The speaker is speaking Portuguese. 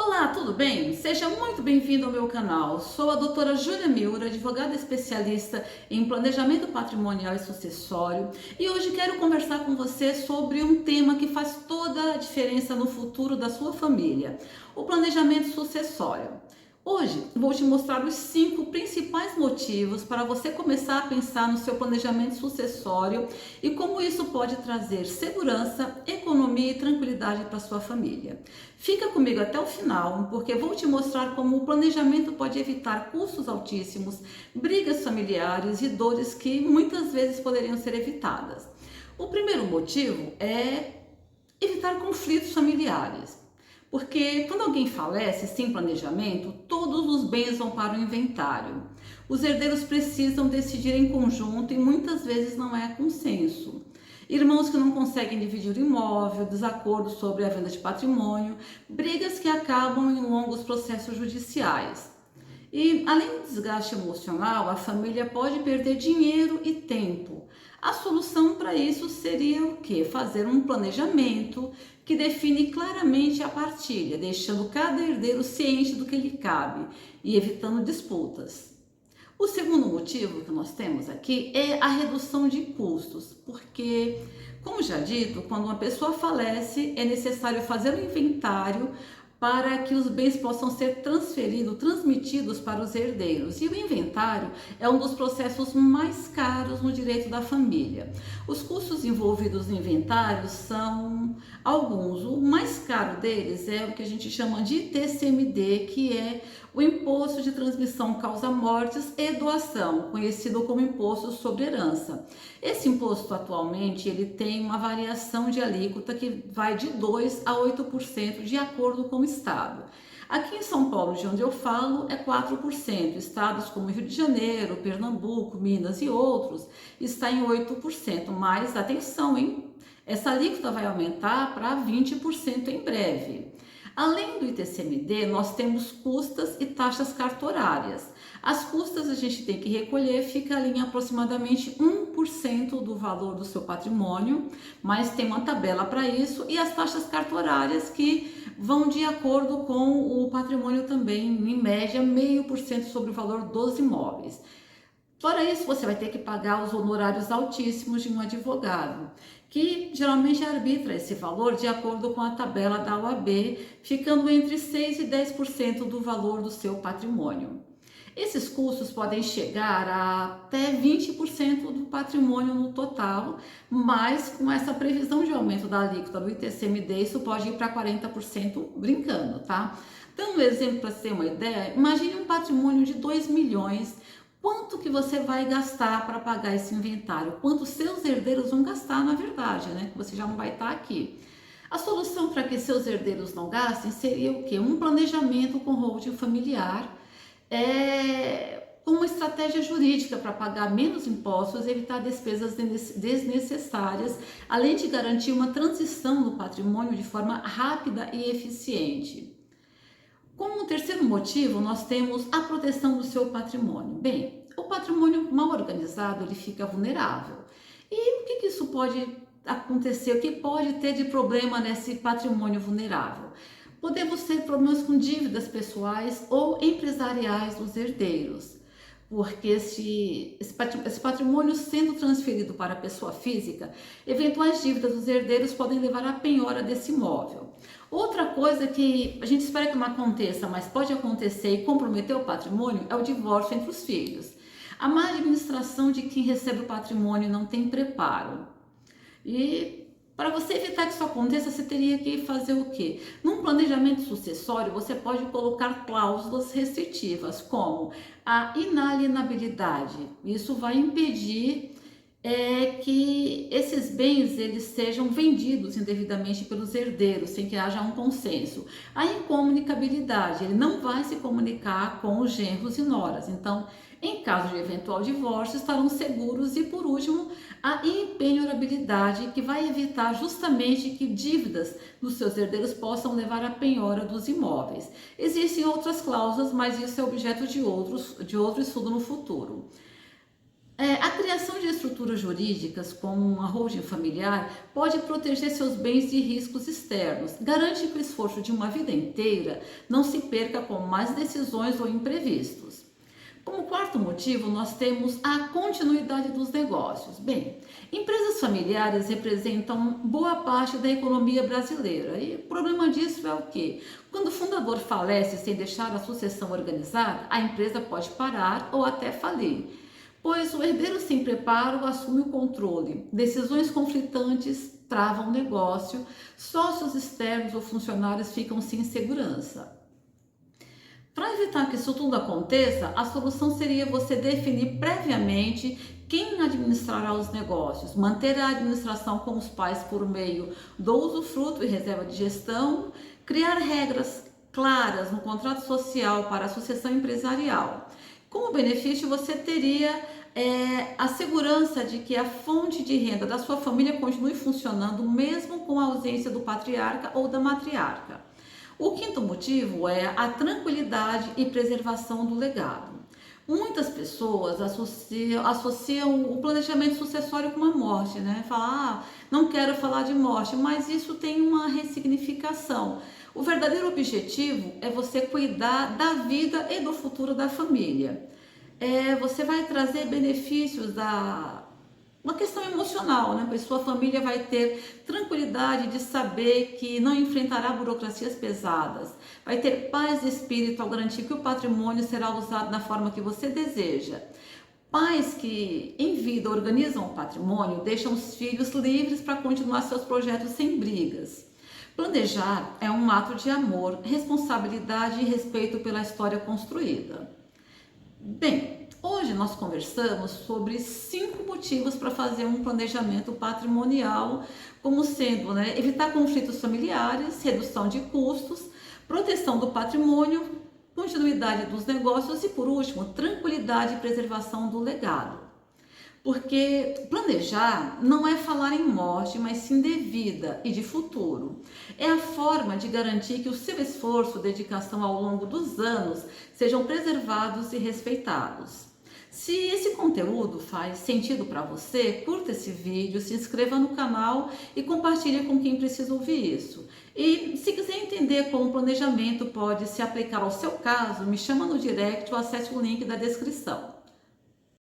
Olá, tudo bem? Seja muito bem-vindo ao meu canal. Sou a doutora Júlia Miura, advogada especialista em planejamento patrimonial e sucessório, e hoje quero conversar com você sobre um tema que faz toda a diferença no futuro da sua família: o planejamento sucessório. Hoje vou te mostrar os 5 principais motivos para você começar a pensar no seu planejamento sucessório e como isso pode trazer segurança, economia e tranquilidade para sua família. Fica comigo até o final, porque vou te mostrar como o planejamento pode evitar custos altíssimos, brigas familiares e dores que muitas vezes poderiam ser evitadas. O primeiro motivo é evitar conflitos familiares. Porque quando alguém falece sem planejamento, todos os bens vão para o inventário. Os herdeiros precisam decidir em conjunto e muitas vezes não é consenso. Irmãos que não conseguem dividir o imóvel, desacordos sobre a venda de patrimônio, brigas que acabam em longos processos judiciais. E além do desgaste emocional, a família pode perder dinheiro e tempo. A solução para isso seria o quê? Fazer um planejamento que define claramente a partilha, deixando cada herdeiro ciente do que lhe cabe e evitando disputas. O segundo motivo que nós temos aqui é a redução de custos, porque, como já dito, quando uma pessoa falece, é necessário fazer um inventário para que os bens possam ser transmitidos para os herdeiros. E o inventário é um dos processos mais caros no direito da família. Os custos envolvidos no inventário são alguns. O mais caro deles é o que a gente chama de ITCMD, que é o Imposto de Transmissão Causa-Mortes e Doação, conhecido como Imposto sobre Herança. Esse imposto atualmente ele tem uma variação de alíquota que vai de 2 a 8% de acordo com o estado. Aqui em São Paulo, de onde eu falo, é 4%. Estados como Rio de Janeiro, Pernambuco, Minas e outros está em 8%. Mas atenção, hein? Essa alíquota vai aumentar para 20% em breve. Além do ITCMD, nós temos custas e taxas cartorárias. As custas a gente tem que recolher, fica ali em aproximadamente 1% do valor do seu patrimônio, mas tem uma tabela para isso, e as taxas cartorárias que vão de acordo com o patrimônio também, em média, 0,5% sobre o valor dos imóveis. Fora isso, você vai ter que pagar os honorários altíssimos de um advogado, que geralmente arbitra esse valor de acordo com a tabela da OAB, ficando entre 6% e 10% do valor do seu patrimônio. Esses custos podem chegar a até 20% do patrimônio no total, mas com essa previsão de aumento da alíquota do ITCMD, isso pode ir para 40% brincando, tá? Dando um exemplo para você ter uma ideia, imagine um patrimônio de 2 milhões. Quanto que você vai gastar para pagar esse inventário? Quanto seus herdeiros vão gastar, na verdade, né? Você já não vai estar aqui. A solução para que seus herdeiros não gastem seria o quê? Um planejamento com holding familiar, uma estratégia jurídica para pagar menos impostos, evitar despesas desnecessárias, além de garantir uma transição no patrimônio de forma rápida e eficiente. Como terceiro motivo, nós temos a proteção do seu patrimônio. Bem, o patrimônio mal organizado, ele fica vulnerável. E o que isso pode acontecer? O que pode ter de problema nesse patrimônio vulnerável? Podemos ter problemas com dívidas pessoais ou empresariais dos herdeiros, porque esse patrimônio sendo transferido para a pessoa física, eventuais dívidas dos herdeiros podem levar à penhora desse imóvel. Outra coisa que a gente espera que não aconteça, mas pode acontecer e comprometer o patrimônio, é o divórcio entre os filhos. A má administração de quem recebe o patrimônio não tem preparo. E para você evitar que isso aconteça, você teria que fazer o quê? Num planejamento sucessório, você pode colocar cláusulas restritivas, como a inalienabilidade. Isso vai impedir que esses bens eles sejam vendidos indevidamente pelos herdeiros, sem que haja um consenso. A incomunicabilidade, ele não vai se comunicar com os genros e noras. Então, em caso de eventual divórcio, estarão seguros. E por último, a impenhorabilidade, que vai evitar justamente que dívidas dos seus herdeiros possam levar à penhora dos imóveis. Existem outras cláusulas, mas isso é objeto de outro estudo no futuro. A criação de estruturas jurídicas, como uma holding familiar, pode proteger seus bens de riscos externos, garante que o esforço de uma vida inteira não se perca com más decisões ou imprevistos. Como quarto motivo, nós temos a continuidade dos negócios. Bem, empresas familiares representam boa parte da economia brasileira e o problema disso é o quê? Quando o fundador falece sem deixar a sucessão organizada, a empresa pode parar ou até falir, pois o herdeiro sem preparo assume o controle. Decisões conflitantes travam o negócio, sócios externos ou funcionários ficam sem segurança. Para evitar que isso tudo aconteça, a solução seria você definir previamente quem administrará os negócios, manter a administração com os pais por meio do usufruto e reserva de gestão, criar regras claras no contrato social para a sucessão empresarial. Como benefício, você teria a segurança de que a fonte de renda da sua família continue funcionando mesmo com a ausência do patriarca ou da matriarca. O quinto motivo é a tranquilidade e preservação do legado. Muitas pessoas associam o planejamento sucessório com a morte, né? Falar, não quero falar de morte, mas isso tem uma ressignificação. O verdadeiro objetivo é você cuidar da vida e do futuro da família. Você vai trazer benefícios uma questão emocional, né? Pois sua família vai ter tranquilidade de saber que não enfrentará burocracias pesadas, vai ter paz de espírito ao garantir que o patrimônio será usado da forma que você deseja. Pais que em vida organizam o patrimônio deixam os filhos livres para continuar seus projetos sem brigas. Planejar é um ato de amor, responsabilidade e respeito pela história construída. Bem, hoje nós conversamos sobre 5 motivos para fazer um planejamento patrimonial, como sendo, né, evitar conflitos familiares, redução de custos, proteção do patrimônio, continuidade dos negócios e, por último, tranquilidade e preservação do legado. Porque planejar não é falar em morte, mas sim de vida e de futuro. É a forma de garantir que o seu esforço e dedicação ao longo dos anos sejam preservados e respeitados. Se esse conteúdo faz sentido para você, curta esse vídeo, se inscreva no canal e compartilhe com quem precisa ouvir isso. E se quiser entender como o planejamento pode se aplicar ao seu caso, me chama no direct ou acesse o link da descrição.